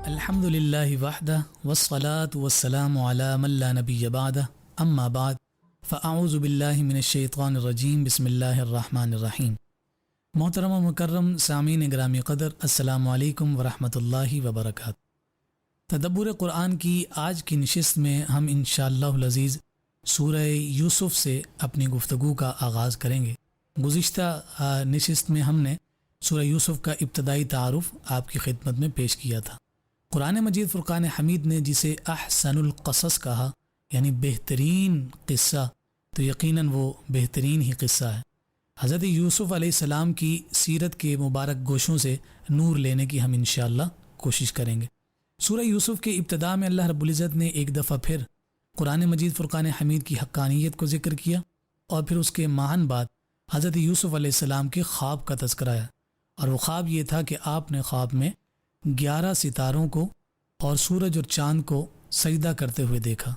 الحمد للہ وحدہ والصلاة والسلام علی من لا نبی بعدہ اما بعد فاعوذ باللہ من الشیطان الرجیم بسم اللہ الرحمن الرحیم۔ محترم و مکرم سامعین گرامی قدر، السلام علیکم ورحمۃ اللہ وبرکاتہ۔ تدبر قرآن کی آج کی نشست میں ہم انشاءاللہ العزیز سورہ یوسف سے اپنی گفتگو کا آغاز کریں گے۔ گزشتہ نشست میں ہم نے سورہ یوسف کا ابتدائی تعارف آپ کی خدمت میں پیش کیا تھا۔ قرآن مجید فرقان حمید نے جسے احسن القصص کہا، یعنی بہترین قصہ، تو یقیناً وہ بہترین ہی قصہ ہے۔ حضرت یوسف علیہ السلام کی سیرت کے مبارک گوشوں سے نور لینے کی ہم انشاءاللہ کوشش کریں گے۔ سورہ یوسف کے ابتدا میں اللہ رب العزت نے ایک دفعہ پھر قرآن مجید فرقان حمید کی حقانیت کو ذکر کیا، اور پھر اس کے ماہن بعد حضرت یوسف علیہ السلام کے خواب کا تذکرہ ہے، اور وہ خواب یہ تھا کہ آپ نے خواب میں 11 ستاروں کو اور سورج اور چاند کو سجدہ کرتے ہوئے دیکھا،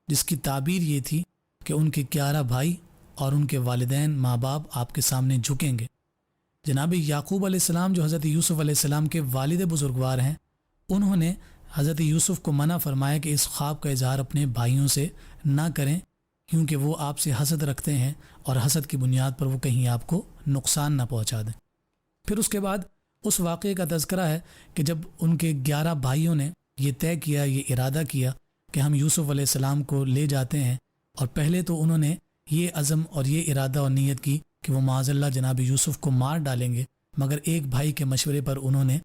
جس کی تعبیر یہ تھی کہ ان کے 11 بھائی اور ان کے والدین ماں باپ آپ کے سامنے جھکیں گے۔ جناب یعقوب علیہ السلام جو حضرت یوسف علیہ السلام کے والد بزرگوار ہیں، انہوں نے حضرت یوسف کو منع فرمایا کہ اس خواب کا اظہار اپنے بھائیوں سے نہ کریں، کیونکہ وہ آپ سے حسد رکھتے ہیں اور حسد کی بنیاد پر وہ کہیں آپ کو نقصان نہ پہنچا دیں۔ پھر اس کے بعد اس واقعے کا تذکرہ ہے کہ جب ان کے 11 بھائیوں نے یہ طے کیا، یہ ارادہ کیا کہ ہم یوسف علیہ السلام کو لے جاتے ہیں، اور پہلے تو انہوں نے یہ عزم اور یہ ارادہ اور نیت کی کہ وہ معاذ اللہ جناب یوسف کو مار ڈالیں گے، مگر ایک بھائی کے مشورے پر انہوں نے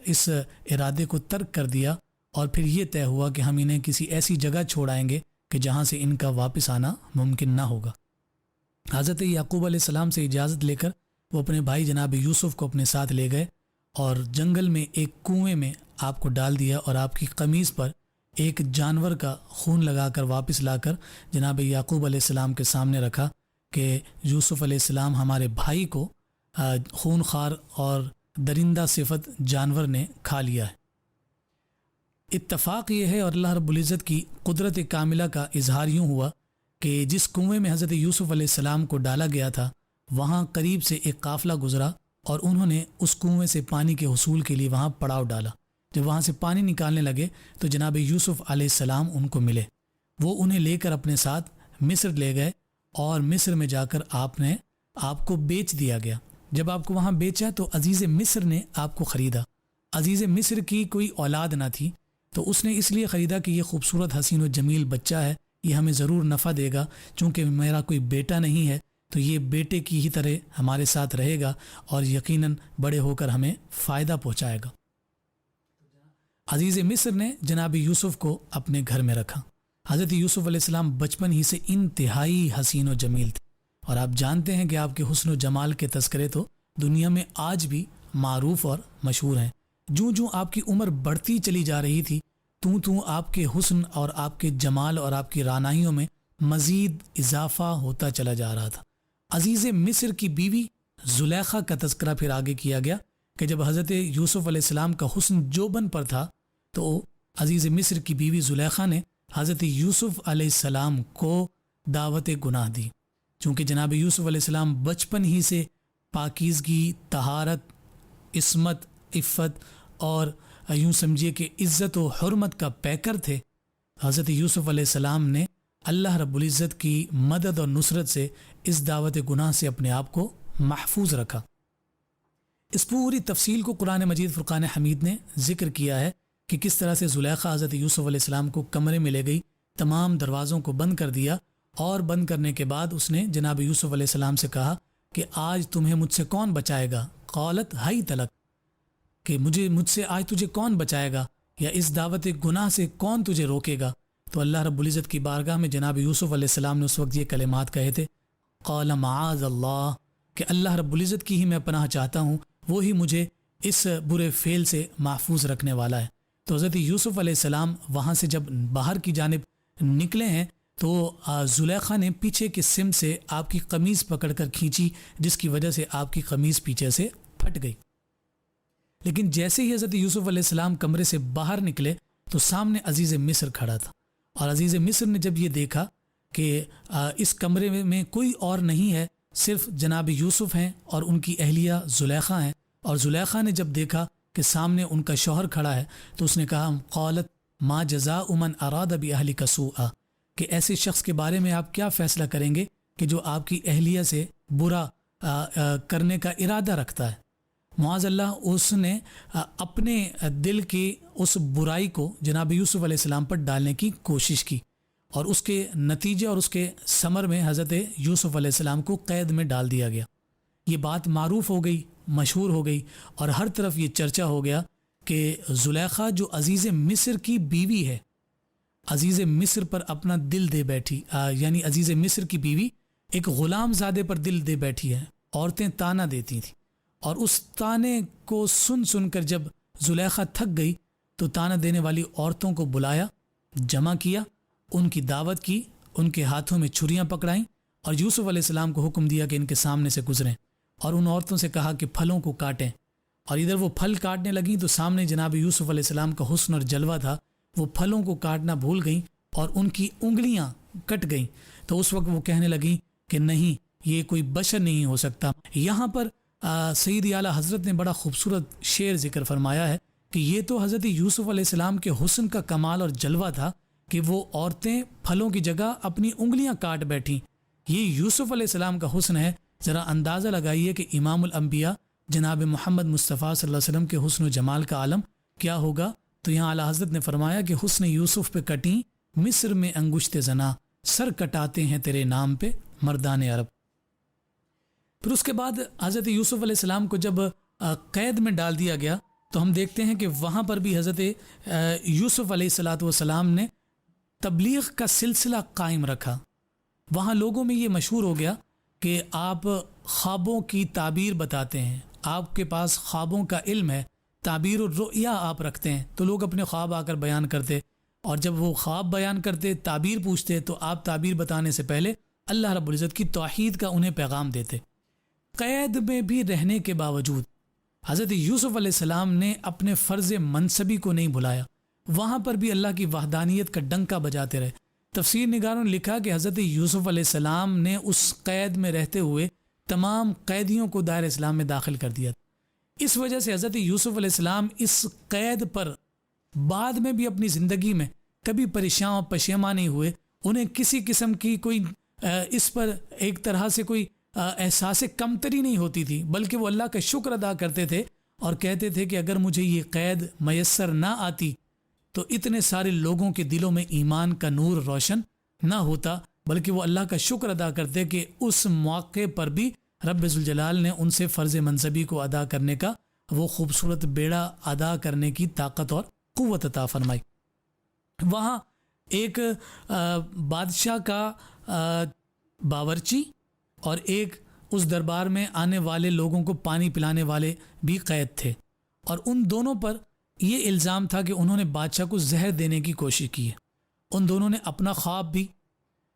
اس ارادے کو ترک کر دیا، اور پھر یہ طے ہوا کہ ہم انہیں کسی ایسی جگہ چھوڑائیں گے کہ جہاں سے ان کا واپس آنا ممکن نہ ہوگا۔ حضرت یعقوب علیہ السلام سے اجازت لے کر وہ اپنے بھائی جناب یوسف کو اپنے ساتھ لے گئے، اور جنگل میں ایک کنویں میں آپ کو ڈال دیا، اور آپ کی قمیص پر ایک جانور کا خون لگا کر واپس لا کر جناب یعقوب علیہ السلام کے سامنے رکھا کہ یوسف علیہ السلام ہمارے بھائی کو خون خوار اور درندہ صفت جانور نے کھا لیا ہے۔ اتفاق یہ ہے اور اللہ رب العزت کی قدرت کاملہ کا اظہار یوں ہوا کہ جس کنویں میں حضرت یوسف علیہ السلام کو ڈالا گیا تھا، وہاں قریب سے ایک قافلہ گزرا، اور انہوں نے اس کنویں سے پانی کے حصول کے لیے وہاں پڑاؤ ڈالا۔ جب وہاں سے پانی نکالنے لگے تو جناب یوسف علیہ السلام ان کو ملے، وہ انہیں لے کر اپنے ساتھ مصر لے گئے، اور مصر میں جا کر آپ کو بیچ دیا گیا۔ جب آپ کو وہاں بیچا تو عزیز مصر نے آپ کو خریدا۔ عزیز مصر کی کوئی اولاد نہ تھی، تو اس نے اس لیے خریدا کہ یہ خوبصورت حسین و جمیل بچہ ہے، یہ ہمیں ضرور نفع دے گا، چونکہ میرا کوئی بیٹا نہیں ہے تو یہ بیٹے کی ہی طرح ہمارے ساتھ رہے گا اور یقیناً بڑے ہو کر ہمیں فائدہ پہنچائے گا۔ عزیز مصر نے جناب یوسف کو اپنے گھر میں رکھا۔ حضرت یوسف علیہ السلام بچپن ہی سے انتہائی حسین و جمیل تھے، اور آپ جانتے ہیں کہ آپ کے حسن و جمال کے تذکرے تو دنیا میں آج بھی معروف اور مشہور ہیں۔ جوں جوں آپ کی عمر بڑھتی چلی جا رہی تھی، توں آپ کے حسن اور آپ کے جمال اور آپ کی رعنائیوں میں مزید اضافہ ہوتا چلا جا رہا تھا۔ عزیز مصر کی بیوی زلیخا کا تذکرہ پھر آگے کیا گیا کہ جب حضرت یوسف علیہ السلام کا حسن جوبن پر تھا تو عزیز مصر کی بیوی زلیخا نے حضرت یوسف علیہ السلام کو دعوت گناہ دی، چونکہ جناب یوسف علیہ السلام بچپن ہی سے پاکیزگی، طہارت، عصمت، عفت اور یوں سمجھیے کہ عزت و حرمت کا پیکر تھے۔ حضرت یوسف علیہ السلام نے اللہ رب العزت کی مدد اور نصرت سے اس دعوت گناہ سے اپنے آپ کو محفوظ رکھا۔ اس پوری تفصیل کو قرآن مجید فرقان حمید نے ذکر کیا ہے کہ کس طرح سے زلیخا حضرت یوسف علیہ السلام کو کمرے میں لے گئی، تمام دروازوں کو بند کر دیا، اور بند کرنے کے بعد اس نے جناب یوسف علیہ السلام سے کہا کہ آج تمہیں مجھ سے کون بچائے گا؟ قالت ہی تلک، کہ مجھ سے آج تجھے کون بچائے گا، یا اس دعوت گناہ سے کون تجھے روکے گا؟ تو اللہ رب العزت کی بارگاہ میں جناب یوسف علیہ السلام نے اس وقت یہ کلمات کہے تھے، قال معاذ اللہ، کہ اللہ رب العزت کی ہی میں پناہ چاہتا ہوں، وہی مجھے اس برے فعل سے محفوظ رکھنے والا ہے۔ تو حضرت یوسف علیہ السلام وہاں سے جب باہر کی جانب نکلے ہیں تو زلیخا نے پیچھے کے سمت سے آپ کی قمیض پکڑ کر کھینچی، جس کی وجہ سے آپ کی قمیض پیچھے سے پھٹ گئی۔ لیکن جیسے ہی حضرت یوسف علیہ السلام کمرے سے باہر نکلے تو سامنے عزیز مصر کھڑا تھا، اور عزیز مصر نے جب یہ دیکھا کہ اس کمرے میں کوئی اور نہیں ہے، صرف جناب یوسف ہیں اور ان کی اہلیہ زلیخا ہیں، اور زلیخا نے جب دیکھا کہ سامنے ان کا شوہر کھڑا ہے تو اس نے کہا قالت ما جزاء من اراد باہلک سوءا، کہ ایسے شخص کے بارے میں آپ کیا فیصلہ کریں گے کہ جو آپ کی اہلیہ سے برا کرنے کا ارادہ رکھتا ہے۔ معاذ اللہ اس نے اپنے دل کی اس برائی کو جناب یوسف علیہ السلام پر ڈالنے کی کوشش کی، اور اس کے نتیجے اور اس کے ثمر میں حضرت یوسف علیہ السلام کو قید میں ڈال دیا گیا۔ یہ بات معروف ہو گئی، مشہور ہو گئی، اور ہر طرف یہ چرچا ہو گیا کہ زلیخا جو عزیز مصر کی بیوی ہے، عزیز مصر پر اپنا دل دے بیٹھی، یعنی عزیز مصر کی بیوی ایک غلام زادے پر دل دے بیٹھی ہے۔ عورتیں تانا دیتی تھیں، اور اس تانے کو سن سن کر جب زلیخا تھک گئی تو تانا دینے والی عورتوں کو بلایا، جمع کیا، ان کی دعوت کی، ان کے ہاتھوں میں چھریاں پکڑائیں، اور یوسف علیہ السلام کو حکم دیا کہ ان کے سامنے سے گزریں، اور ان عورتوں سے کہا کہ پھلوں کو کاٹیں۔ اور ادھر وہ پھل کاٹنے لگیں تو سامنے جناب یوسف علیہ السلام کا حسن اور جلوہ تھا، وہ پھلوں کو کاٹنا بھول گئیں اور ان کی انگلیاں کٹ گئیں۔ تو اس وقت وہ کہنے لگیں کہ نہیں، یہ کوئی بشر نہیں ہو سکتا۔ یہاں پر سید اعلیٰ حضرت نے بڑا خوبصورت شعر ذکر فرمایا ہے کہ یہ تو حضرت یوسف علیہ السلام کے حسن کا کمال اور جلوہ تھا کہ وہ عورتیں پھلوں کی جگہ اپنی انگلیاں کاٹ بیٹھیں۔ یہ یوسف علیہ السلام کا حسن ہے۔ ذرا اندازہ لگائیے کہ امام الانبیاء جناب محمد مصطفیٰ صلی اللہ علیہ وسلم کے حسن و جمال کا عالم کیا ہوگا۔ تو یہاں اعلیٰ حضرت نے فرمایا کہ حسن یوسف پہ کٹیں مصر میں انگشت زنا، سر کٹاتے ہیں تیرے نام پہ مردان عرب۔ پھر اس کے بعد حضرت یوسف علیہ السلام کو جب قید میں ڈال دیا گیا تو ہم دیکھتے ہیں کہ وہاں پر بھی حضرت یوسف علیہ السلام نے تبلیغ کا سلسلہ قائم رکھا۔ وہاں لوگوں میں یہ مشہور ہو گیا کہ آپ خوابوں کی تعبیر بتاتے ہیں، آپ کے پاس خوابوں کا علم ہے، تعبیر و رؤیا آپ رکھتے ہیں، تو لوگ اپنے خواب آ کر بیان کرتے، اور جب وہ خواب بیان کرتے، تعبیر پوچھتے، تو آپ تعبیر بتانے سے پہلے اللہ رب العزت کی توحید کا انہیں پیغام دیتے۔ قید میں بھی رہنے کے باوجود حضرت یوسف علیہ السلام نے اپنے فرض منصبی کو نہیں بھلایا، وہاں پر بھی اللہ کی وحدانیت کا ڈنکا بجاتے رہے۔ تفسیر نگاروں نے لکھا کہ حضرت یوسف علیہ السلام نے اس قید میں رہتے ہوئے تمام قیدیوں کو دائرہ اسلام میں داخل کر دیا۔ اس وجہ سے حضرت یوسف علیہ السلام اس قید پر بعد میں بھی اپنی زندگی میں کبھی پریشان و پشیماں نہیں ہوئے، انہیں کسی قسم کی کوئی اس پر ایک طرح سے کوئی احساس کمتری نہیں ہوتی تھی، بلکہ وہ اللہ کا شکر ادا کرتے تھے اور کہتے تھے کہ اگر مجھے یہ قید میسر نہ آتی تو اتنے سارے لوگوں کے دلوں میں ایمان کا نور روشن نہ ہوتا، بلکہ وہ اللہ کا شکر ادا کرتے کہ اس موقع پر بھی رب ذوالجلال نے ان سے فرض منصبی کو ادا کرنے کا وہ خوبصورت بیڑا ادا کرنے کی طاقت اور قوت عطا فرمائی۔ وہاں ایک بادشاہ کا باورچی اور ایک اس دربار میں آنے والے لوگوں کو پانی پلانے والے بھی قید تھے، اور ان دونوں پر یہ الزام تھا کہ انہوں نے بادشاہ کو زہر دینے کی کوشش کی ہے۔ ان دونوں نے اپنا خواب بھی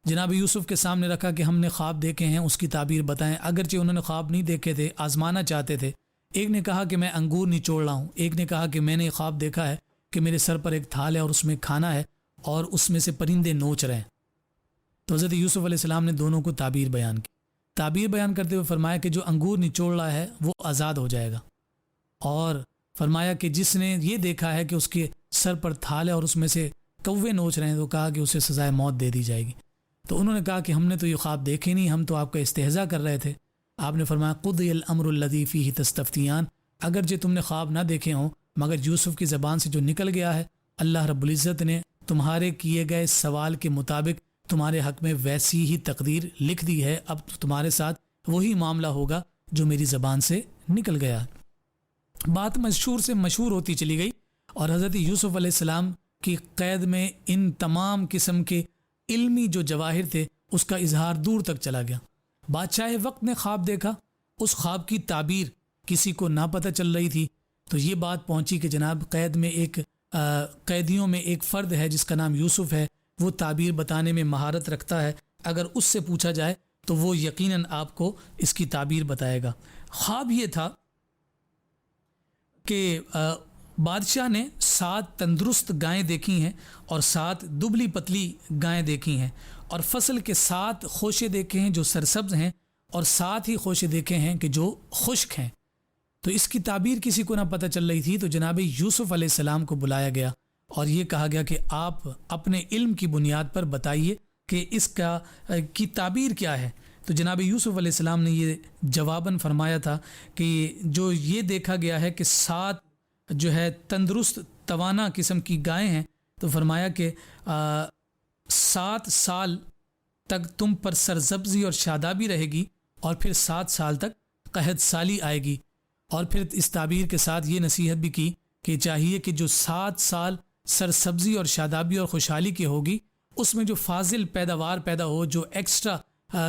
جناب یوسف کے سامنے رکھا کہ ہم نے خواب دیکھے ہیں، اس کی تعبیر بتائیں، اگرچہ انہوں نے خواب نہیں دیکھے تھے، آزمانا چاہتے تھے۔ ایک نے کہا کہ میں انگور نچوڑ رہا ہوں، ایک نے کہا کہ میں نے خواب دیکھا ہے کہ میرے سر پر ایک تھال ہے اور اس میں کھانا ہے اور اس میں سے پرندے نوچ رہے ہیں۔ تو حضرت یوسف علیہ السلام نے دونوں کو تعبیر بیان کی۔ تعبیر بیان کرتے ہوئے فرمایا کہ جو انگور نچوڑ رہا ہے وہ آزاد ہو جائے گا، اور فرمایا کہ جس نے یہ دیکھا ہے کہ اس کے سر پر تھال ہے اور اس میں سے کوے نوچ رہے ہیں، تو کہا کہ اسے سزائے موت دے دی جائے گی۔ تو انہوں نے کہا کہ ہم نے تو یہ خواب دیکھے نہیں، ہم تو آپ کا استہزاء کر رہے تھے۔ آپ نے فرمایا قضی الامر الذی فیہ تستفتیان، اگرچہ تم نے خواب نہ دیکھے ہوں مگر یوسف کی زبان سے جو نکل گیا ہے، اللہ رب العزت نے تمہارے کیے گئے سوال کے مطابق تمہارے حق میں ویسی ہی تقدیر لکھ دی ہے، اب تمہارے ساتھ وہی معاملہ ہوگا جو میری زبان سے نکل گیا۔ بات مشہور سے مشہور ہوتی چلی گئی، اور حضرت یوسف علیہ السلام کی قید میں ان تمام قسم کے علمی جو جواہر تھے اس کا اظہار دور تک چلا گیا۔ بادشاہ وقت نے خواب دیکھا، اس خواب کی تعبیر کسی کو نہ پتہ چل رہی تھی، تو یہ بات پہنچی کہ جناب قید میں ایک قیدیوں میں ایک فرد ہے جس کا نام یوسف ہے، وہ تعبیر بتانے میں مہارت رکھتا ہے، اگر اس سے پوچھا جائے تو وہ یقیناً آپ کو اس کی تعبیر بتائے گا۔ خواب یہ تھا کہ بادشاہ نے 7 تندرست گائیں دیکھی ہیں اور 7 دبلی پتلی گائیں دیکھی ہیں، اور فصل کے 7 خوشے دیکھے ہیں جو سرسبز ہیں، اور 7 ہی خوشے دیکھے ہیں کہ جو خشک ہیں۔ تو اس کی تعبیر کسی کو نہ پتہ چل رہی تھی، تو جناب یوسف علیہ السلام کو بلایا گیا اور یہ کہا گیا کہ آپ اپنے علم کی بنیاد پر بتائیے کہ اس کی تعبیر کیا ہے۔ تو جناب یوسف علیہ السلام نے یہ جواباً فرمایا تھا کہ جو یہ دیکھا گیا ہے کہ 7 جو ہے تندرست توانا قسم کی گائیں ہیں، تو فرمایا کہ 7 سال تک تم پر سرسبزی اور شادابی رہے گی، اور پھر 7 سال تک قحط سالی آئے گی۔ اور پھر اس تعبیر کے ساتھ یہ نصیحت بھی کی کہ چاہیے کہ جو 7 سال سرسبزی اور شادابی اور خوشحالی کی ہوگی، اس میں جو فاضل پیداوار پیدا ہو، جو ایکسٹرا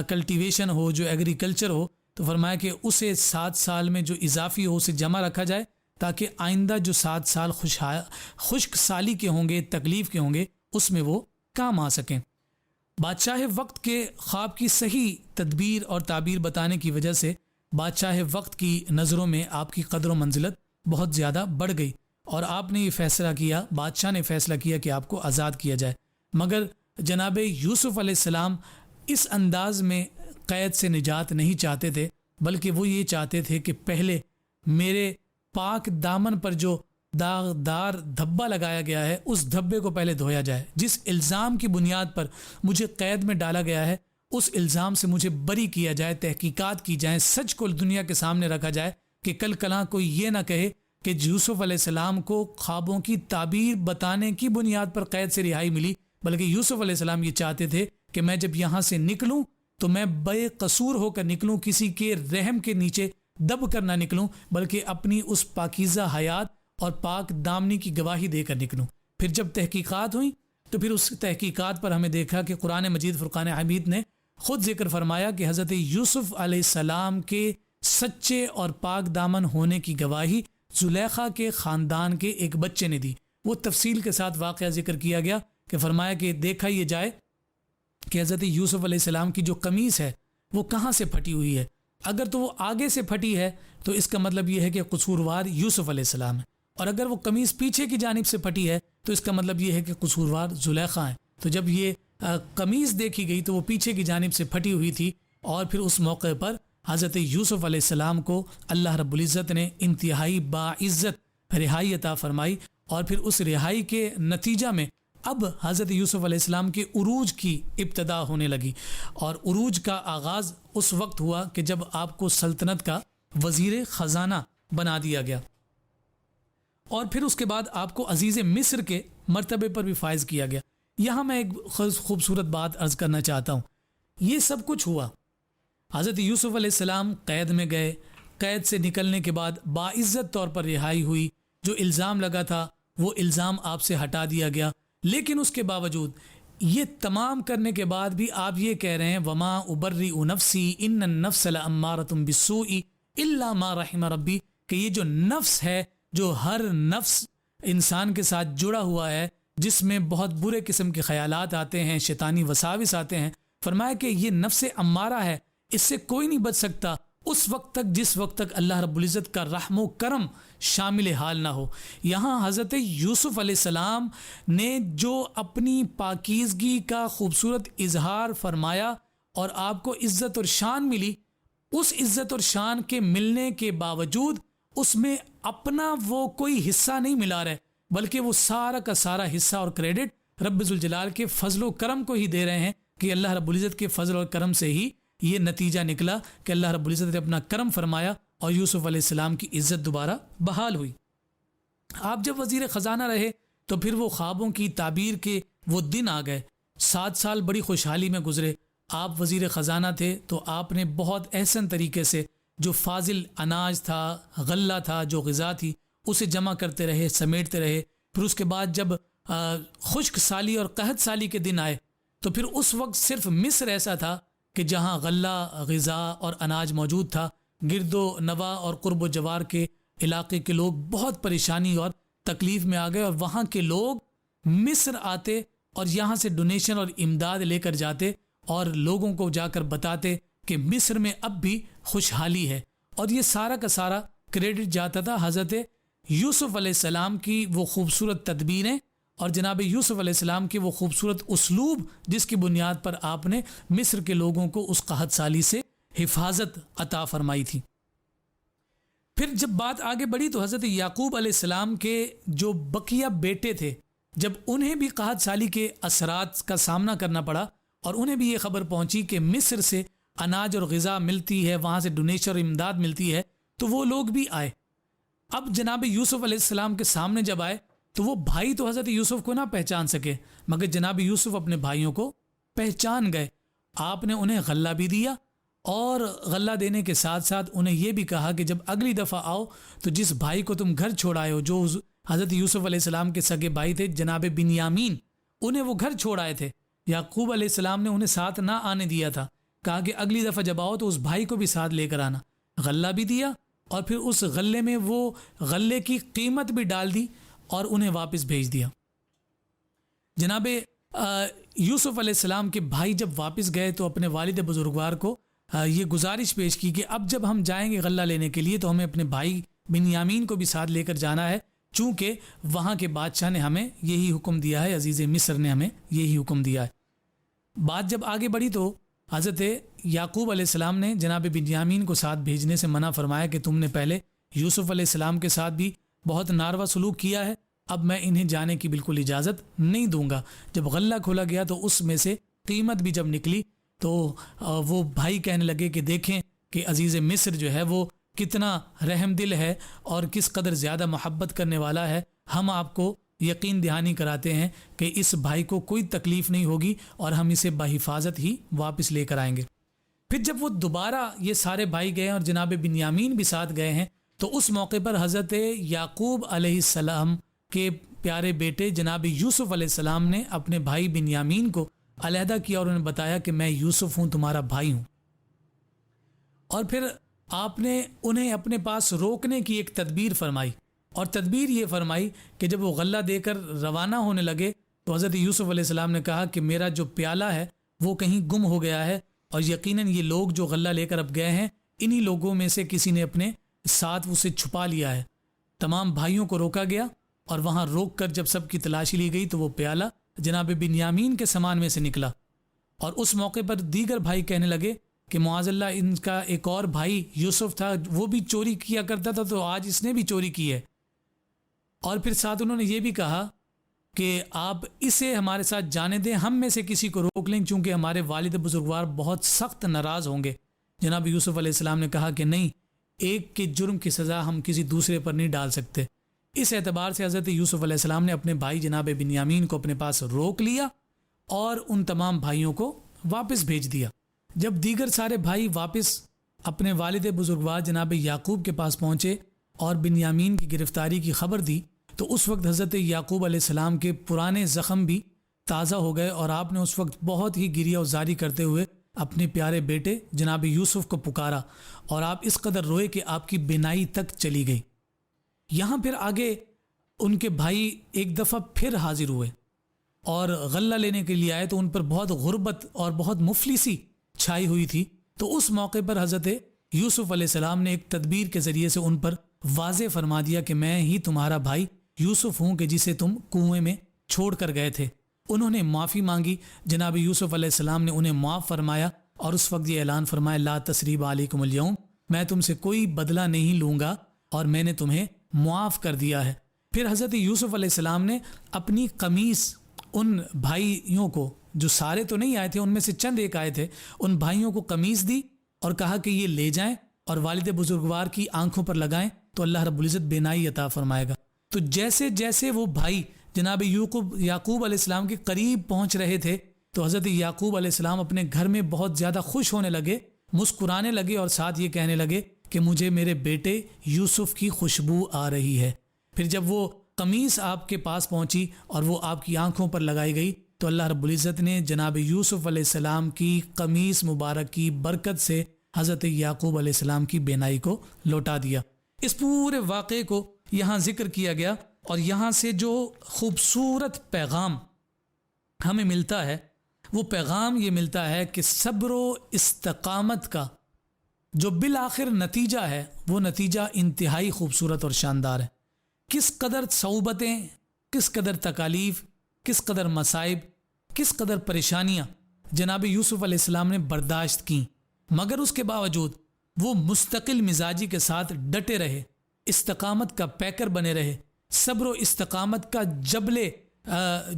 کلٹیویشن ہو، جو ایگریکلچر ہو، تو فرمایا کہ اسے 7 سال میں جو اضافی ہو اسے جمع رکھا جائے، تاکہ آئندہ جو 7 سال خشک سالی کے ہوں گے، تکلیف کے ہوں گے، اس میں وہ کام آ سکیں۔ بادشاہ وقت کے خواب کی صحیح تدبیر اور تعبیر بتانے کی وجہ سے بادشاہ وقت کی نظروں میں آپ کی قدر و منزلت بہت زیادہ بڑھ گئی، اور آپ نے یہ فیصلہ کیا، بادشاہ نے فیصلہ کیا کہ آپ کو آزاد کیا جائے۔ مگر جناب یوسف علیہ السلام اس انداز میں قید سے نجات نہیں چاہتے تھے، بلکہ وہ یہ چاہتے تھے کہ پہلے میرے پاک دامن پر جو داغدار دھبا لگایا گیا ہے، اس دھبے کو پہلے دھویا جائے۔ جس الزام کی بنیاد پر مجھے قید میں ڈالا گیا ہے، اس الزام سے مجھے بری کیا جائے، تحقیقات کی جائیں، سچ کو دنیا کے سامنے رکھا جائے، کہ کل کلاں کوئی یہ نہ کہے کہ یوسف علیہ السلام کو خوابوں کی تعبیر بتانے کی بنیاد پر قید سے رہائی ملی، بلکہ یوسف علیہ السلام یہ چاہتے تھے کہ میں جب یہاں سے نکلوں تو میں بے قصور ہو کر نکلوں، کسی کے رحم کے نیچے دب کر نہ نکلوں، بلکہ اپنی اس پاکیزہ حیات اور پاک دامنی کی گواہی دے کر نکلوں۔ پھر جب تحقیقات ہوئیں تو پھر اس تحقیقات پر ہمیں دیکھا کہ قرآن مجید فرقان حمید نے خود ذکر فرمایا کہ حضرت یوسف علیہ السلام کے سچے اور پاک دامن ہونے کی گواہی زلیخا کے خاندان کے ایک بچے نے دی۔ وہ تفصیل کے ساتھ واقعہ ذکر کیا گیا کہ فرمایا کہ دیکھا یہ جائے کہ حضرت یوسف علیہ السلام کی جو قمیص ہے وہ کہاں سے پھٹی ہوئی ہے۔ اگر تو وہ آگے سے پھٹی ہے تو اس کا مطلب یہ ہے کہ قصوروار یوسف علیہ السلام ہے، اور اگر وہ قمیص پیچھے کی جانب سے پھٹی ہے تو اس کا مطلب یہ ہے کہ قصوروار زلیخا ہے۔ تو جب یہ قمیص دیکھی گئی تو وہ پیچھے کی جانب سے پھٹی ہوئی تھی، اور پھر اس موقع پر حضرت یوسف علیہ السلام کو اللہ رب العزت نے انتہائی باعزت رہائی عطا فرمائی، اور پھر اس رہائی کے نتیجہ میں اب حضرت یوسف علیہ السلام کے عروج کی ابتدا ہونے لگی، اور عروج کا آغاز اس وقت ہوا کہ جب آپ کو سلطنت کا وزیر خزانہ بنا دیا گیا، اور پھر اس کے بعد آپ کو عزیز مصر کے مرتبے پر بھی فائز کیا گیا۔ یہاں میں ایک خوبصورت بات عرض کرنا چاہتا ہوں۔ یہ سب کچھ ہوا، حضرت یوسف علیہ السلام قید میں گئے، قید سے نکلنے کے بعد باعزت طور پر رہائی ہوئی، جو الزام لگا تھا وہ الزام آپ سے ہٹا دیا گیا، لیکن اس کے باوجود یہ تمام کرنے کے بعد بھی آپ یہ کہہ رہے ہیں وما ابرئ نفسی ان النفس لامارۃ بالسوء الا ما رحم ربی، کہ یہ جو نفس ہے، جو ہر نفس انسان کے ساتھ جڑا ہوا ہے، جس میں بہت برے قسم کے خیالات آتے ہیں، شیطانی وساوس آتے ہیں، فرمایا کہ یہ نفس امارہ ہے، اس سے کوئی نہیں بچ سکتا اس وقت تک جس وقت تک اللہ رب العزت کا رحم و کرم شامل حال نہ ہو۔ یہاں حضرت یوسف علیہ السلام نے جو اپنی پاکیزگی کا خوبصورت اظہار فرمایا اور آپ کو عزت اور شان ملی، اس عزت اور شان کے ملنے کے باوجود اس میں اپنا وہ کوئی حصہ نہیں ملا رہے، بلکہ وہ سارا کا سارا حصہ اور کریڈٹ رب ذوالجلال کے فضل و کرم کو ہی دے رہے ہیں، کہ اللہ رب العزت کے فضل اور کرم سے ہی یہ نتیجہ نکلا کہ اللہ رب العزت نے اپنا کرم فرمایا اور یوسف علیہ السلام کی عزت دوبارہ بحال ہوئی۔ آپ جب وزیر خزانہ رہے تو پھر وہ خوابوں کی تعبیر کے وہ دن آ گئے، 7 سال بڑی خوشحالی میں گزرے۔ آپ وزیر خزانہ تھے تو آپ نے بہت احسن طریقے سے جو فاضل اناج تھا، غلہ تھا، جو غذا تھی، اسے جمع کرتے رہے، سمیٹتے رہے۔ پھر اس کے بعد جب خشک سالی اور قحط سالی کے دن آئے تو پھر اس وقت صرف مصر ایسا تھا کہ جہاں غلہ، غذا اور اناج موجود تھا۔ گرد و نواح اور قرب و جوار کے علاقے کے لوگ بہت پریشانی اور تکلیف میں آ گئے، اور وہاں کے لوگ مصر آتے اور یہاں سے ڈونیشن اور امداد لے کر جاتے اور لوگوں کو جا کر بتاتے کہ مصر میں اب بھی خوشحالی ہے، اور یہ سارا کا سارا کریڈٹ جاتا تھا حضرت یوسف علیہ السلام کی وہ خوبصورت تدبیریں اور جناب یوسف علیہ السلام کے وہ خوبصورت اسلوب، جس کی بنیاد پر آپ نے مصر کے لوگوں کو اس قحط سالی سے حفاظت عطا فرمائی تھی۔ پھر جب بات آگے بڑھی تو حضرت یعقوب علیہ السلام کے جو بقیہ بیٹے تھے، جب انہیں بھی قحط سالی کے اثرات کا سامنا کرنا پڑا اور انہیں بھی یہ خبر پہنچی کہ مصر سے اناج اور غذا ملتی ہے، وہاں سے ڈونیشن اور امداد ملتی ہے، تو وہ لوگ بھی آئے۔ اب جناب یوسف علیہ السلام کے سامنے جب آئے تو وہ بھائی تو حضرت یوسف کو نہ پہچان سکے، مگر جناب یوسف اپنے بھائیوں کو پہچان گئے۔ آپ نے انہیں غلہ بھی دیا، اور غلہ دینے کے ساتھ ساتھ انہیں یہ بھی کہا کہ جب اگلی دفعہ آؤ تو جس بھائی کو تم گھر چھوڑ آئے ہو، جو حضرت یوسف علیہ السلام کے سگے بھائی تھے جناب بنیامین، انہیں وہ گھر چھوڑ آئے تھے، یعقوب علیہ السلام نے انہیں ساتھ نہ آنے دیا تھا، کہا کہ اگلی دفعہ جب آؤ تو اس بھائی کو بھی ساتھ لے کر آنا۔ غلہ بھی دیا اور پھر اس غلے میں وہ غلے کی قیمت بھی ڈال دی اور انہیں واپس بھیج دیا۔ جناب یوسف علیہ السلام کے بھائی جب واپس گئے تو اپنے والد بزرگوار کو یہ گزارش پیش کی کہ اب جب ہم جائیں گے غلہ لینے کے لیے تو ہمیں اپنے بھائی بنیامین کو بھی ساتھ لے کر جانا ہے، چونکہ وہاں کے بادشاہ نے ہمیں یہی حکم دیا ہے، عزیز مصر نے ہمیں یہی حکم دیا ہے۔ بات جب آگے بڑھی تو حضرت یعقوب علیہ السلام نے جناب بنیامین کو ساتھ بھیجنے سے منع فرمایا کہ تم نے پہلے یوسف علیہ السلام کے ساتھ بھی بہت ناروا سلوک کیا ہے، اب میں انہیں جانے کی بالکل اجازت نہیں دوں گا۔ جب غلہ کھولا گیا تو اس میں سے قیمت بھی جب نکلی تو وہ بھائی کہنے لگے کہ دیکھیں کہ عزیز مصر جو ہے وہ کتنا رحم دل ہے اور کس قدر زیادہ محبت کرنے والا ہے، ہم آپ کو یقین دہانی کراتے ہیں کہ اس بھائی کو کوئی تکلیف نہیں ہوگی اور ہم اسے بحفاظت ہی واپس لے کر آئیں گے۔ پھر جب وہ دوبارہ یہ سارے بھائی گئے اور جناب بنیامین بھی ساتھ گئے ہیں تو اس موقع پر حضرت یعقوب علیہ السلام کے پیارے بیٹے جناب یوسف علیہ السلام نے اپنے بھائی بنیامین کو علیحدہ کیا اور انہیں بتایا کہ میں یوسف ہوں، تمہارا بھائی ہوں، اور پھر آپ نے انہیں اپنے پاس روکنے کی ایک تدبیر فرمائی، اور تدبیر یہ فرمائی کہ جب وہ غلہ دے کر روانہ ہونے لگے تو حضرت یوسف علیہ السلام نے کہا کہ میرا جو پیالہ ہے وہ کہیں گم ہو گیا ہے، اور یقیناً یہ لوگ جو غلہ لے کر اب گئے ہیں انہی لوگوں میں سے کسی نے اپنے ساتھ اسے چھپا لیا ہے۔ تمام بھائیوں کو روکا گیا اور وہاں روک کر جب سب کی تلاشی لی گئی تو وہ پیالہ جناب بنیامین کے سامان میں سے نکلا، اور اس موقع پر دیگر بھائی کہنے لگے کہ معاذ اللہ ان کا ایک اور بھائی یوسف تھا، وہ بھی چوری کیا کرتا تھا تو آج اس نے بھی چوری کی ہے۔ اور پھر ساتھ انہوں نے یہ بھی کہا کہ آپ اسے ہمارے ساتھ جانے دیں، ہم میں سے کسی کو روک لیں چونکہ ہمارے والد بزرگوار بہت سخت ناراض ہوں گے۔ جناب یوسف علیہ السلام نے کہا کہ نہیں، ایک کے جرم کی سزا ہم کسی دوسرے پر نہیں ڈال سکتے۔ اس اعتبار سے حضرت یوسف علیہ السلام نے اپنے بھائی جناب بنیامین کو اپنے پاس روک لیا اور ان تمام بھائیوں کو واپس بھیج دیا۔ جب دیگر سارے بھائی واپس اپنے والد بزرگوار جناب یعقوب کے پاس پہنچے اور بنیامین کی گرفتاری کی خبر دی تو اس وقت حضرت یعقوب علیہ السلام کے پرانے زخم بھی تازہ ہو گئے، اور آپ نے اس وقت بہت ہی گریہ و زاری کرتے ہوئے اپنے پیارے بیٹے جناب یوسف کو پکارا، اور آپ اس قدر روئے کہ آپ کی بینائی تک چلی گئی۔ یہاں پھر آگے ان کے بھائی ایک دفعہ پھر حاضر ہوئے اور غلہ لینے کے لیے آئے تو ان پر بہت غربت اور بہت مفلسی چھائی ہوئی تھی، تو اس موقع پر حضرت یوسف علیہ السلام نے ایک تدبیر کے ذریعے سے ان پر واضح فرما دیا کہ میں ہی تمہارا بھائی یوسف ہوں کہ جسے تم کنویں میں چھوڑ کر گئے تھے۔ انہوں نے معافی مانگی، جناب یوسف علیہ السلام نے انہیں معاف فرمایا اور اس وقت یہ اعلان فرمایا لا تثریب علیکم اليوم، میں تم سے کوئی بدلہ نہیں لوں گا اور میں نے تمہیں معاف کر دیا ہے۔ پھر حضرت یوسف علیہ السلام نے اپنی قمیص ان بھائیوں کو، جو سارے تو نہیں آئے تھے، ان میں سے چند ایک آئے تھے، ان بھائیوں کو قمیص دی اور کہا کہ یہ لے جائیں اور والد بزرگوار کی آنکھوں پر لگائیں تو اللہ رب العزت بینائی عطا فرمائے گا۔ تو جیسے جیسے وہ بھائی جناب یعقوب علیہ السلام کے قریب پہنچ رہے تھے تو حضرت یعقوب علیہ السلام اپنے گھر میں بہت زیادہ خوش ہونے لگے، مسکرانے لگے اور ساتھ یہ کہنے لگے کہ مجھے میرے بیٹے یوسف کی خوشبو آ رہی ہے۔ پھر جب وہ قمیص آپ کے پاس پہنچی اور وہ آپ کی آنکھوں پر لگائی گئی تو اللہ رب العزت نے جناب یوسف علیہ السلام کی قمیص مبارک کی برکت سے حضرت یعقوب علیہ السلام کی بینائی کو لوٹا دیا۔ اس پورے واقعے کو یہاں ذکر کیا گیا، اور یہاں سے جو خوبصورت پیغام ہمیں ملتا ہے وہ پیغام یہ ملتا ہے کہ صبر و استقامت کا جو بالآخر نتیجہ ہے وہ نتیجہ انتہائی خوبصورت اور شاندار ہے۔ کس قدر صعوبتیں، کس قدر تکالیف، کس قدر مصائب، کس قدر پریشانیاں جناب یوسف علیہ السلام نے برداشت کیں، مگر اس کے باوجود وہ مستقل مزاجی کے ساتھ ڈٹے رہے استقامت کا پیکر بنے رہے، صبر و استقامت کا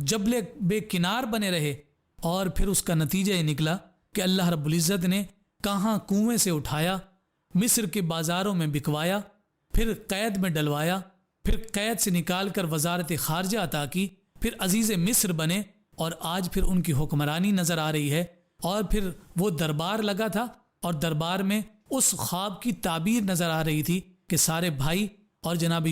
جبل بے کنار بنے رہے، اور پھر اس کا نتیجہ یہ نکلا کہ اللہ رب العزت نے کہاں کنویں سے اٹھایا، مصر کے بازاروں میں بکوایا، پھر قید میں ڈلوایا، پھر قید سے نکال کر وزارت خارجہ عطا کی، پھر عزیز مصر بنے، اور آج پھر ان کی حکمرانی نظر آ رہی ہے۔ اور پھر وہ دربار لگا تھا، اور دربار میں اس خواب کی تعبیر نظر آ رہی تھی کہ سارے بھائی اور جناب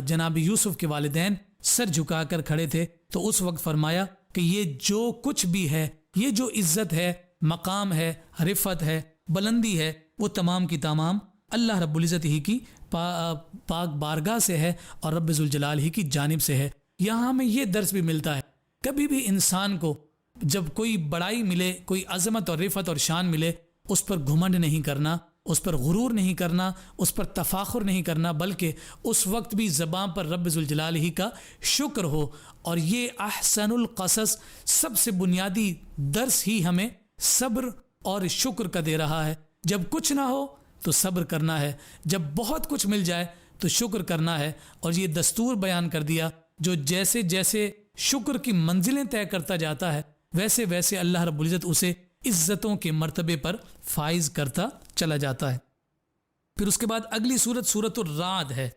جناب یوسف کے والدین سر جھکا کر کھڑے تھے۔ تو اس وقت فرمایا کہ یہ جو کچھ بھی ہے، یہ جو عزت ہے، مقام ہے، رفعت ہے، بلندی ہے، وہ تمام کی تمام اللہ رب العزت ہی کی پاک بارگاہ سے ہے اور رب ذوالجلال ہی کی جانب سے ہے۔ یہاں ہمیں یہ درس بھی ملتا ہے، کبھی بھی انسان کو جب کوئی بڑائی ملے، کوئی عظمت اور رفعت اور شان ملے، اس پر گھمنڈ نہیں کرنا، اس پر غرور نہیں کرنا، اس پر تفاخر نہیں کرنا، بلکہ اس وقت بھی زبان پر رب ذوالجلال ہی کا شکر ہو۔ اور یہ احسن القصص سب سے بنیادی درس ہی ہمیں صبر اور شکر کا دے رہا ہے۔ جب کچھ نہ ہو تو صبر کرنا ہے، جب بہت کچھ مل جائے تو شکر کرنا ہے۔ اور یہ دستور بیان کر دیا، جو جیسے جیسے شکر کی منزلیں طے کرتا جاتا ہے، ویسے ویسے اللہ رب العزت اسے عزتوں کے مرتبے پر فائز کرتا چلا جاتا ہے۔ پھر اس کے بعد اگلی سورت سورت الرعد ہے۔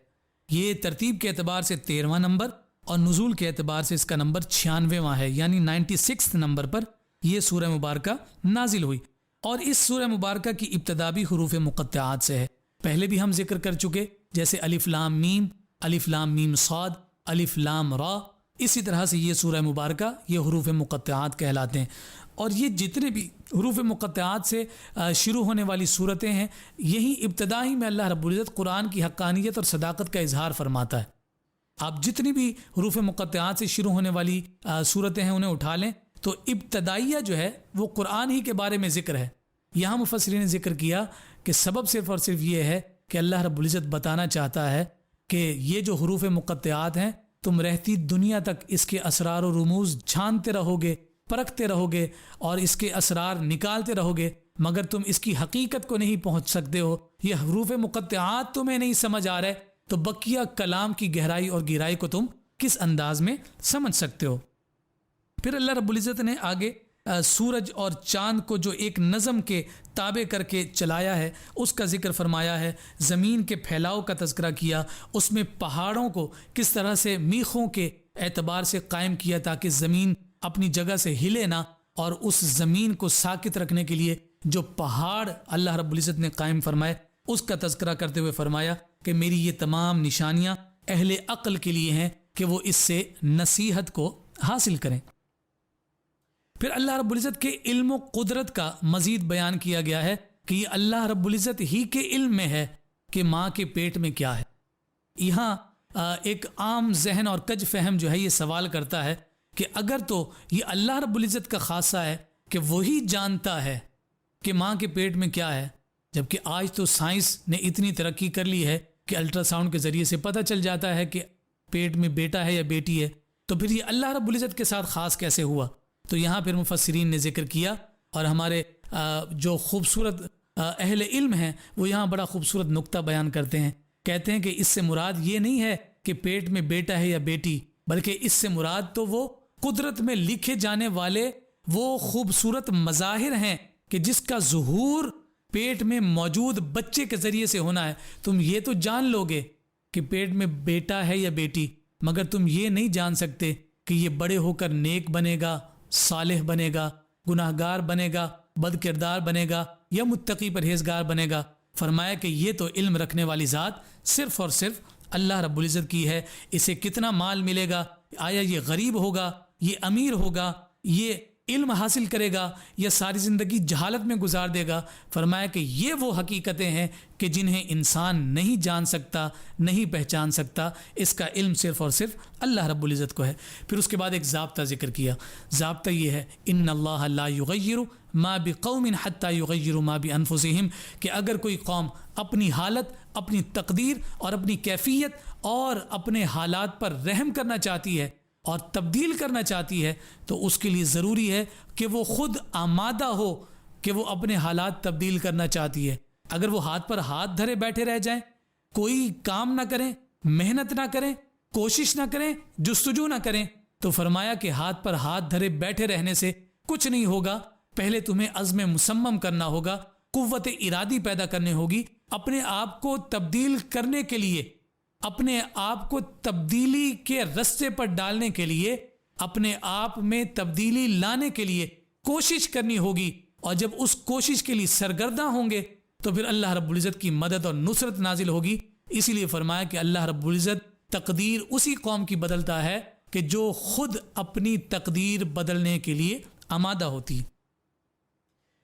یہ ترتیب کے اعتبار سے 13واں نمبر اور نزول کے اعتبار سے اس کا نمبر 96واں ہے، یعنی 96 نمبر پر یہ سورہ مبارکہ نازل ہوئی۔ اور اس سورہ مبارکہ کی ابتدا بھی حروف مقطعات سے ہے۔ پہلے بھی ہم ذکر کر چکے، جیسے الف لام میم، الف لام میم صاد، الف لام را، اسی طرح سے یہ سورہ مبارکہ یہ حروف مقطعات کہلاتے ہیں۔ اور یہ جتنے بھی حروف مقطعات سے شروع ہونے والی صورتیں ہیں، یہی ابتدائی میں اللہ رب العزت قرآن کی حقانیت اور صداقت کا اظہار فرماتا ہے۔ آپ جتنی بھی حروف مقطعات سے شروع ہونے والی صورتیں ہیں انہیں اٹھا لیں تو ابتدائیہ جو ہے وہ قرآن ہی کے بارے میں ذکر ہے۔ یہاں مفسرین نے ذکر کیا کہ سبب صرف اور صرف یہ ہے کہ اللہ رب العزت بتانا چاہتا ہے کہ یہ جو حروف مقطعات ہیں، تم رہتی دنیا تک اس کے اسرار و رموز چھانتے رہو گے، پرکھتے رہو گے اور اس کے اسرار نکالتے رہو گے، مگر تم اس کی حقیقت کو نہیں پہنچ سکتے ہو۔ یہ حروف مقطعات تمہیں نہیں سمجھ آ رہے تو بقیہ کلام کی گہرائی اور گہرائی کو تم کس انداز میں سمجھ سکتے ہو۔ پھر اللہ رب العزت نے آگے سورج اور چاند کو جو ایک نظم کے تابع کر کے چلایا ہے اس کا ذکر فرمایا ہے، زمین کے پھیلاؤ کا تذکرہ کیا، اس میں پہاڑوں کو کس طرح سے میخوں کے اعتبار سے قائم کیا تاکہ زمین اپنی جگہ سے ہلے نہ، اور اس زمین کو ساکت رکھنے کے لیے جو پہاڑ اللہ رب العزت نے قائم فرمائے اس کا تذکرہ کرتے ہوئے فرمایا کہ میری یہ تمام نشانیاں اہل عقل کے لیے ہیں کہ وہ اس سے نصیحت کو حاصل کریں۔ پھر اللہ رب العزت کے علم و قدرت کا مزید بیان کیا گیا ہے کہ یہ اللہ رب العزت ہی کے علم میں ہے کہ ماں کے پیٹ میں کیا ہے۔ یہاں ایک عام ذہن اور کج فہم جو ہے یہ سوال کرتا ہے کہ اگر تو یہ اللہ رب العزت کا خاصہ ہے کہ وہی جانتا ہے کہ ماں کے پیٹ میں کیا ہے، جبکہ آج تو سائنس نے اتنی ترقی کر لی ہے کہ الٹرا ساؤنڈ کے ذریعے سے پتہ چل جاتا ہے کہ پیٹ میں بیٹا ہے یا بیٹی ہے، تو پھر یہ اللہ رب العزت کے ساتھ خاص کیسے ہوا؟ تو یہاں پھر مفسرین نے ذکر کیا، اور ہمارے جو خوبصورت اہل علم ہیں وہ یہاں بڑا خوبصورت نقطہ بیان کرتے ہیں، کہتے ہیں کہ اس سے مراد یہ نہیں ہے کہ پیٹ میں بیٹا ہے یا بیٹی، بلکہ اس سے مراد تو وہ قدرت میں لکھے جانے والے وہ خوبصورت مظاہر ہیں کہ جس کا ظہور پیٹ میں موجود بچے کے ذریعے سے ہونا ہے۔ تم یہ تو جان لو گے کہ پیٹ میں بیٹا ہے یا بیٹی، مگر تم یہ نہیں جان سکتے کہ یہ بڑے ہو کر نیک بنے گا، صالح بنے گا، گناہگار بنے گا، بد کردار بنے گا یا متقی پرہیزگار بنے گا۔ فرمایا کہ یہ تو علم رکھنے والی ذات صرف اور صرف اللہ رب العزت کی ہے۔ اسے کتنا مال ملے گا، آیا یہ غریب ہوگا، یہ امیر ہوگا، یہ علم حاصل کرے گا یا ساری زندگی جہالت میں گزار دے گا، فرمایا کہ یہ وہ حقیقتیں ہیں کہ جنہیں انسان نہیں جان سکتا، نہیں پہچان سکتا، اس کا علم صرف اور صرف اللہ رب العزت کو ہے۔ پھر اس کے بعد ایک ضابطہ ذکر کیا، ضابطہ یہ ہے ان اللہ لا یغیر ما بقوم حتی یغیروا ما بانفسہم، کہ اگر کوئی قوم اپنی حالت، اپنی تقدیر اور اپنی کیفیت اور اپنے حالات پر رحم کرنا چاہتی ہے اور تبدیل کرنا چاہتی ہے تو اس کے لیے ضروری ہے کہ وہ خود آمادہ ہو کہ وہ اپنے حالات تبدیل کرنا چاہتی ہے۔ اگر وہ ہاتھ پر ہاتھ دھرے بیٹھے رہ جائیں کوئی کام نہ کریں، محنت نہ کریں، کوشش نہ کریں، جستجو نہ کریں، تو فرمایا کہ ہاتھ پر ہاتھ دھرے بیٹھے رہنے سے کچھ نہیں ہوگا. پہلے تمہیں عزم مصمم کرنا ہوگا، قوت ارادی پیدا کرنی ہوگی، اپنے آپ کو تبدیل کرنے کے لیے، اپنے آپ کو تبدیلی کے رستے پر ڈالنے کے لیے، اپنے آپ میں تبدیلی لانے کے لیے کوشش کرنی ہوگی. اور جب اس کوشش کے لیے سرگرداں ہوں گے تو پھر اللہ رب العزت کی مدد اور نصرت نازل ہوگی. اسی لیے فرمایا کہ اللہ رب العزت تقدیر اسی قوم کی بدلتا ہے کہ جو خود اپنی تقدیر بدلنے کے لیے آمادہ ہوتی.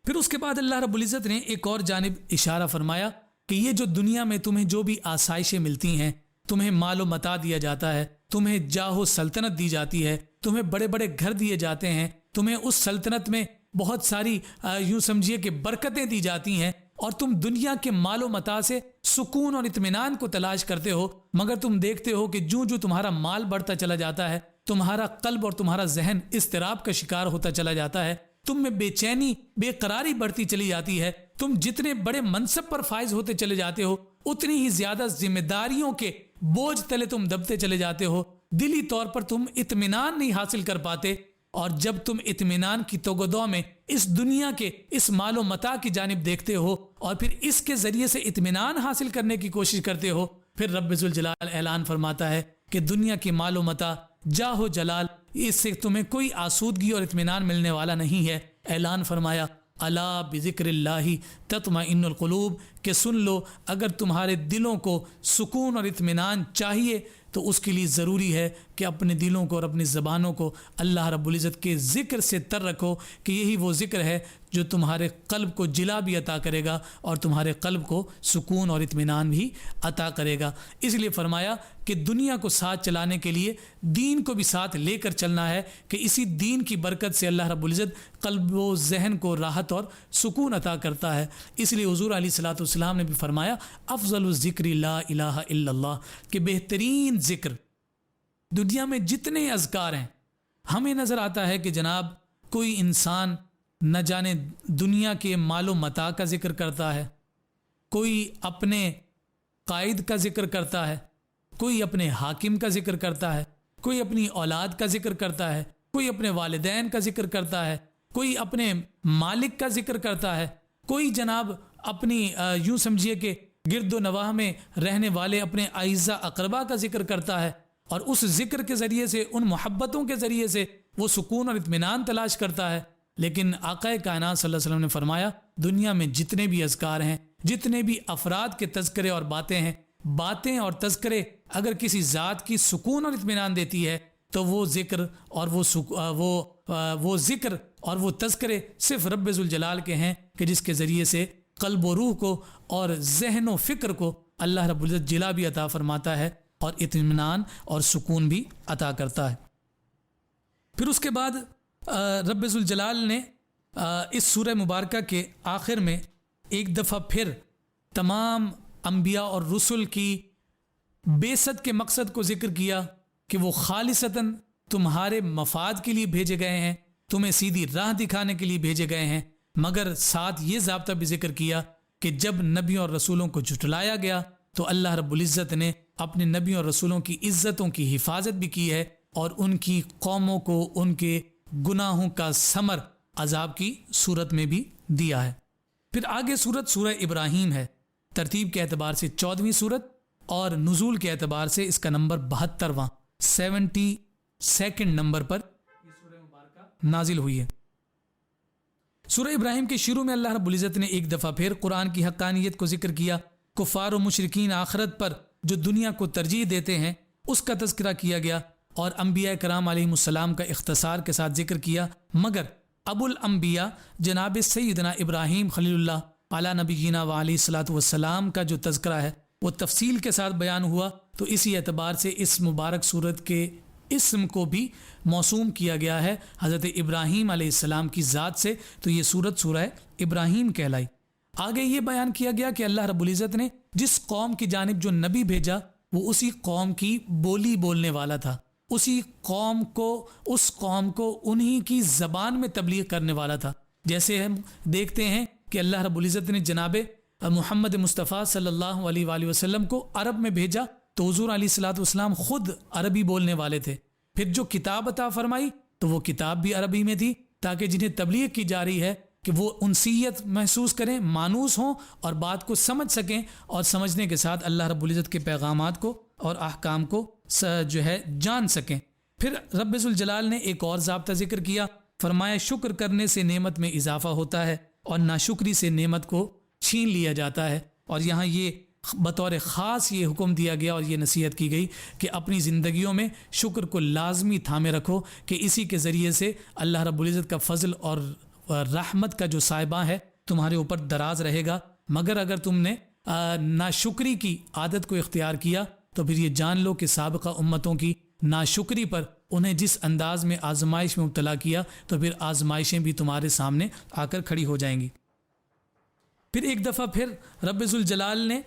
پھر اس کے بعد اللہ رب العزت نے ایک اور جانب اشارہ فرمایا کہ یہ جو دنیا میں تمہیں جو بھی آسائشیں ملتی ہیں، تمہیں مال و متاع دیا جاتا ہے، تمہیں جاہ و سلطنت دی جاتی ہے، تمہیں بڑے بڑے گھر دیے جاتے ہیں، تمہیں اس سلطنت میں بہت ساری یوں سمجھیے کہ برکتیں دی جاتی ہیں، اور تم دنیا کے مال و متاع سے سکون اور اطمینان کو تلاش کرتے ہو، مگر تم دیکھتے ہو کہ جو تمہارا مال بڑھتا چلا جاتا ہے، تمہارا قلب اور تمہارا ذہن اضطراب کا شکار ہوتا چلا جاتا ہے، تم میں بے چینی، بے قراری بڑھتی چلی جاتی ہے. تم جتنے بڑے منصب پر فائز ہوتے چلے جاتے ہو، اتنی ہی زیادہ ذمہ داریوں کے بوجھ تلے تم دبتے چلے جاتے ہو. دلی طور پر تم اطمینان نہیں حاصل کر پاتے، اور جب تم اطمینان کی توگدو میں اس دنیا کے اس مال و متاع کی جانب دیکھتے ہو اور پھر اس کے ذریعے سے اطمینان حاصل کرنے کی کوشش کرتے ہو، پھر رب ذوالجلال اعلان فرماتا ہے کہ دنیا کی مال و متاع، جاہ و جلال، اس سے تمہیں کوئی آسودگی اور اطمینان ملنے والا نہیں ہے. اعلان فرمایا الا بذکر اللہ تطمئن القلوب، کہ سن لو اگر تمہارے دلوں کو سکون اور اطمینان چاہیے تو اس کے لیے ضروری ہے کہ اپنے دلوں کو اور اپنی زبانوں کو اللہ رب العزت کے ذکر سے تر رکھو، کہ یہی وہ ذکر ہے جو تمہارے قلب کو جلا بھی عطا کرے گا اور تمہارے قلب کو سکون اور اطمینان بھی عطا کرے گا. اس لیے فرمایا کہ دنیا کو ساتھ چلانے کے لیے دین کو بھی ساتھ لے کر چلنا ہے، کہ اسی دین کی برکت سے اللہ رب العزت قلب و ذہن کو راحت اور سکون عطا کرتا ہے. اس لیے حضور علیہ الصلوۃ والسلام نے بھی فرمایا افضل الذکر لا الہ الا اللہ، کہ بہترین ذکر دنیا میں جتنے اذکار ہیں. ہمیں نظر آتا ہے کہ جناب کوئی انسان نہ جانے دنیا کے مال و متاع کا ذکر کرتا ہے، کوئی اپنے قائد کا ذکر کرتا ہے، کوئی اپنے حاکم کا ذکر کرتا ہے، کوئی اپنی اولاد کا ذکر کرتا ہے، کوئی اپنے والدین کا ذکر کرتا ہے، کوئی اپنے مالک کا ذکر کرتا ہے، کوئی جناب اپنی یوں سمجھیے کہ گرد و نواح میں رہنے والے اپنے اعزاء اقربا کا ذکر کرتا ہے، اور اس ذکر کے ذریعے سے، ان محبتوں کے ذریعے سے وہ سکون اور اطمینان تلاش کرتا ہے. لیکن آقا کائنات صلی اللہ علیہ وسلم نے فرمایا دنیا میں جتنے بھی اذکار ہیں، جتنے بھی افراد کے تذکرے اور باتیں ہیں، باتیں اور تذکرے اگر کسی ذات کی سکون اور اطمینان دیتی ہے تو وہ ذکر اور وہ ذکر اور وہ تذکرے صرف رب ذوالجلال کے ہیں، کہ جس کے ذریعے سے قلب و روح کو اور ذہن و فکر کو اللہ رب العزت جلا بھی عطا فرماتا ہے اور اطمینان اور سکون بھی عطا کرتا ہے. پھر اس کے بعد رب ذوالجلال نے اس سورہ مبارکہ کے آخر میں ایک دفعہ پھر تمام انبیاء اور رسل کی بعثت کے مقصد کو ذکر کیا، کہ وہ خالصتاً تمہارے مفاد کے لیے بھیجے گئے ہیں، تمہیں سیدھی راہ دکھانے کے لیے بھیجے گئے ہیں. مگر ساتھ یہ ضابطہ بھی ذکر کیا کہ جب نبیوں اور رسولوں کو جھٹلایا گیا تو اللہ رب العزت نے اپنے نبیوں اور رسولوں کی عزتوں کی حفاظت بھی کی ہے، اور ان کی قوموں کو ان کے گناہوں کا ثمر عذاب کی صورت میں بھی دیا ہے. پھر آگے سورہ ابراہیم ہے، ترتیب کے اعتبار سے 14ویں سورت اور نزول کے اعتبار سے اس کا نمبر 72واں 72 نمبر پر یہ سورہ مبارکہ نازل ہوئی ہے. سورہ ابراہیم کے شروع میں اللہ رب العزت نے ایک دفعہ پھر قرآن کی حقانیت کو ذکر کیا. کفار و مشرکین آخرت پر جو دنیا کو ترجیح دیتے ہیں اس کا تذکرہ کیا گیا، اور انبیاء کرام علیہم السلام کا اختصار کے ساتھ ذکر کیا. مگر ابو الانبیاء جناب سیدنا ابراہیم خلیل اللہ علی نبینا و علیہ الصلوۃ والسلام کا جو تذکرہ ہے وہ تفصیل کے ساتھ بیان ہوا. تو اسی اعتبار سے اس مبارک سورت کے اسم کو بھی موسوم کیا گیا ہے حضرت ابراہیم علیہ السلام کی ذات سے، تو یہ سورت سورہ ابراہیم کہلائی. آگے یہ بیان کیا گیا کہ اللہ رب العزت نے جس قوم کی جانب جو نبی بھیجا وہ اسی قوم کی بولی بولنے والا تھا، اس قوم کو انہی کی زبان میں تبلیغ کرنے والا تھا. جیسے ہم دیکھتے ہیں کہ اللہ رب العزت نے جناب محمد مصطفیٰ صلی اللہ علیہ وآلہ وسلم کو عرب میں بھیجا تو حضور علیہ الصلوۃ والسلام خود عربی بولنے والے تھے. پھر جو کتاب عطا فرمائی تو وہ کتاب بھی عربی میں تھی تاکہ جنہیں تبلیغ کی جا رہی ہے کہ وہ انسیت محسوس کریں، مانوس ہوں اور بات کو سمجھ سکیں، اور سمجھنے کے ساتھ اللہ رب العزت کے پیغامات کو اور احکام کو جو ہے جان سکیں. پھر رب ذوالجلال نے ایک اور ضابطہ ذکر کیا، فرمایا شکر کرنے سے نعمت میں اضافہ ہوتا ہے اور ناشکری سے نعمت کو چھین لیا جاتا ہے. اور یہاں یہ بطور خاص یہ حکم دیا گیا اور یہ نصیحت کی گئی کہ اپنی زندگیوں میں شکر کو لازمی تھامے رکھو کہ اسی کے ذریعے سے اللہ رب العزت کا فضل اور رحمت کا جو سائبہ ہے تمہارے اوپر دراز رہے گا. مگر اگر تم نے ناشکری کی عادت کو اختیار کیا تو پھر یہ جان لو کہ سابقہ امتوں کی ناشکری پر انہیں جس انداز میں آزمائش میں مبتلا کیا تو پھر آزمائشیں بھی تمہارے سامنے آ کر کھڑی ہو جائیں گی. پھر ایک دفعہ پھر رب ذوالجلال نے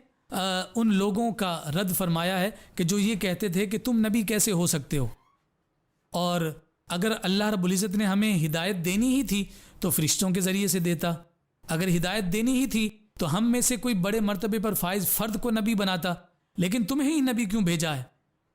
ان لوگوں کا رد فرمایا ہے کہ جو یہ کہتے تھے کہ تم نبی کیسے ہو سکتے ہو، اور اگر اللہ رب العزت نے ہمیں ہدایت دینی ہی تھی تو فرشتوں کے ذریعے سے دیتا، اگر ہدایت دینی ہی تھی تو ہم میں سے کوئی بڑے مرتبے پر فائز فرد کو نبی بناتا، لیکن تمہیں ہی نبی کیوں بھیجا ہے؟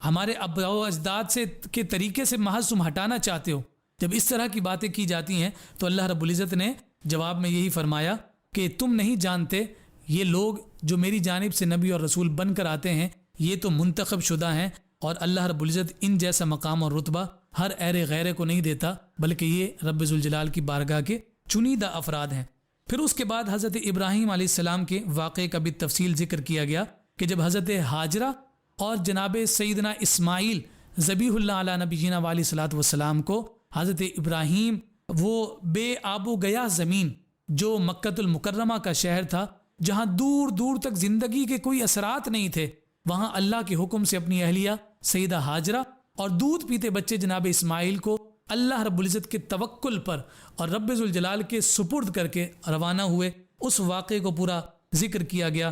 ہمارے اباء و اجداد سے کے طریقے سے محض تم ہٹانا چاہتے ہو. جب اس طرح کی باتیں کی جاتی ہیں تو اللہ رب العزت نے جواب میں یہی فرمایا کہ تم نہیں جانتے یہ لوگ جو میری جانب سے نبی اور رسول بن کر آتے ہیں یہ تو منتخب شدہ ہیں، اور اللہ رب العزت ان جیسا مقام اور رتبہ ہر ایرے غیرے کو نہیں دیتا، بلکہ یہ رب ذوالجلال کی بارگاہ کے چنیدہ افراد ہیں. پھر اس کے بعد حضرت ابراہیم علیہ السلام کے واقعے کا بھی تفصیل ذکر کیا گیا کہ جب حضرت ہاجرہ اور جناب سیدنا اسماعیل ذبیح اللہ علیہ نبینا علیہ الصلوۃ والسلام کو حضرت ابراہیم وہ بے آب و گیا زمین جو مکۃ المکرمہ کا شہر تھا جہاں دور دور تک زندگی کے کوئی اثرات نہیں تھے، وہاں اللہ کے حکم سے اپنی اہلیہ سیدہ ہاجرہ اور دودھ پیتے بچے جناب اسماعیل کو اللہ رب العزت کے توکل پر اور رب ذوالجلال کے سپرد کر کے روانہ ہوئے. اس واقعے کو پورا ذکر کیا گیا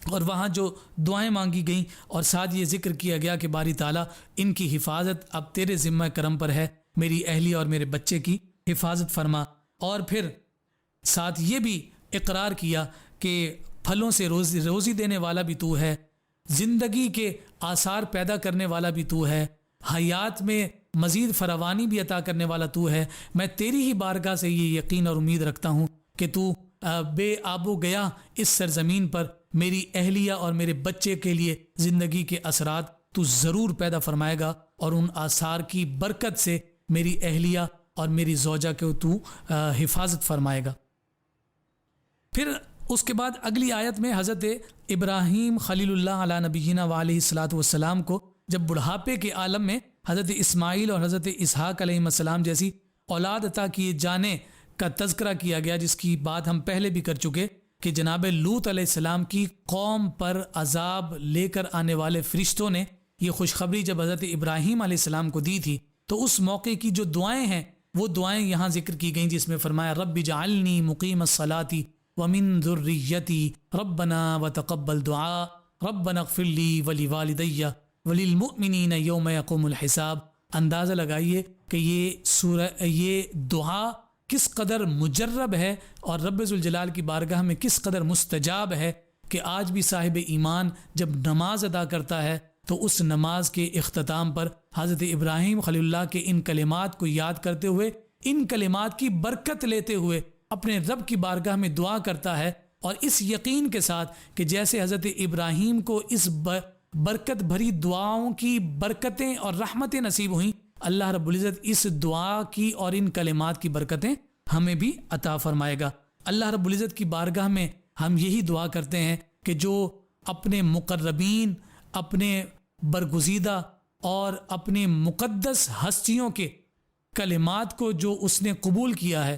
اور وہاں جو دعائیں مانگی گئیں اور ساتھ یہ ذکر کیا گیا کہ باری تعالیٰ ان کی حفاظت اب تیرے ذمہ کرم پر ہے، میری اہلیہ اور میرے بچے کی حفاظت فرما. اور پھر ساتھ یہ بھی اقرار کیا کہ پھلوں سے روزی دینے والا بھی تو ہے، زندگی کے آثار پیدا کرنے والا بھی تو ہے، حیات میں مزید فراوانی بھی عطا کرنے والا تو ہے. میں تیری ہی بارگاہ سے یہ یقین اور امید رکھتا ہوں کہ تو بے آب و گیا اس سرزمین پر میری اہلیہ اور میرے بچے کے لیے زندگی کے اثرات تو ضرور پیدا فرمائے گا، اور ان آثار کی برکت سے میری اہلیہ اور میری زوجہ کو تو حفاظت فرمائے گا. پھر اس کے بعد اگلی آیت میں حضرت ابراہیم خلیل اللہ علیہ نبینا علیہ الصلوۃ والسلام کو جب بڑھاپے کے عالم میں حضرت اسماعیل اور حضرت اسحاق علیہ السلام جیسی اولاد عطا کیے جانے کا تذکرہ کیا گیا، جس کی بات ہم پہلے بھی کر چکے کہ جناب لوط علیہ السلام کی قوم پر عذاب لے کر آنے والے فرشتوں نے یہ خوشخبری جب حضرت ابراہیم علیہ السلام کو دی تھی تو اس موقع کی جو دعائیں ہیں وہ دعائیں یہاں ذکر کی گئیں، جس میں فرمایا رب اجعلنی مقیم الصلاۃ ومن ذریتی ربنا وتقبل دعاء ربنا اغفر لی ولوالدی وللمؤمنین یوم یقوم الحساب. اندازہ لگائیے کہ یہ دعا کس قدر مجرب ہے اور رب ذوالجلال کی بارگاہ میں کس قدر مستجاب ہے کہ آج بھی صاحب ایمان جب نماز ادا کرتا ہے تو اس نماز کے اختتام پر حضرت ابراہیم خلیل اللہ کے ان کلمات کو یاد کرتے ہوئے، ان کلمات کی برکت لیتے ہوئے اپنے رب کی بارگاہ میں دعا کرتا ہے، اور اس یقین کے ساتھ کہ جیسے حضرت ابراہیم کو اس برکت بھری دعاؤں کی برکتیں اور رحمتیں نصیب ہوئیں، اللہ رب العزت اس دعا کی اور ان کلمات کی برکتیں ہمیں بھی عطا فرمائے گا. اللہ رب العزت کی بارگاہ میں ہم یہی دعا کرتے ہیں کہ جو اپنے مقربین، اپنے برگزیدہ اور اپنے مقدس ہستیوں کے کلمات کو جو اس نے قبول کیا ہے،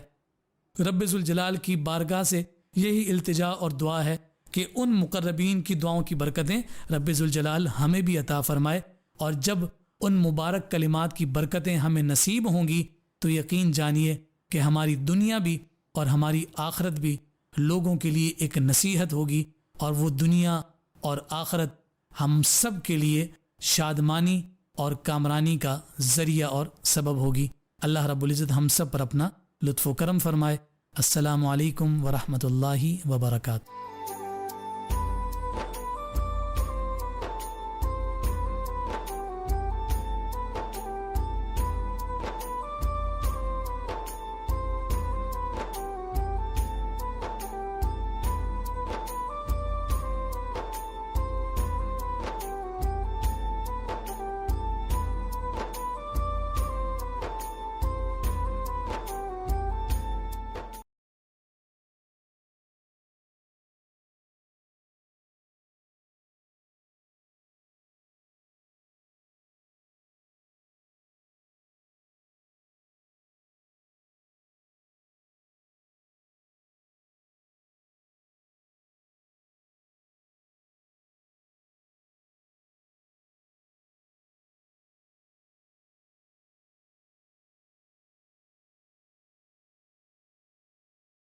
رب ذوالجلال کی بارگاہ سے یہی التجا اور دعا ہے کہ ان مقربین کی دعاؤں کی برکتیں رب ذوالجلال ہمیں بھی عطا فرمائے. اور جب ان مبارک کلمات کی برکتیں ہمیں نصیب ہوں گی تو یقین جانیے کہ ہماری دنیا بھی اور ہماری آخرت بھی لوگوں کے لیے ایک نصیحت ہوگی، اور وہ دنیا اور آخرت ہم سب کے لیے شادمانی اور کامرانی کا ذریعہ اور سبب ہوگی. اللہ رب العزت ہم سب پر اپنا لطف و کرم فرمائے. السلام علیکم ورحمۃ اللہ وبرکاتہ.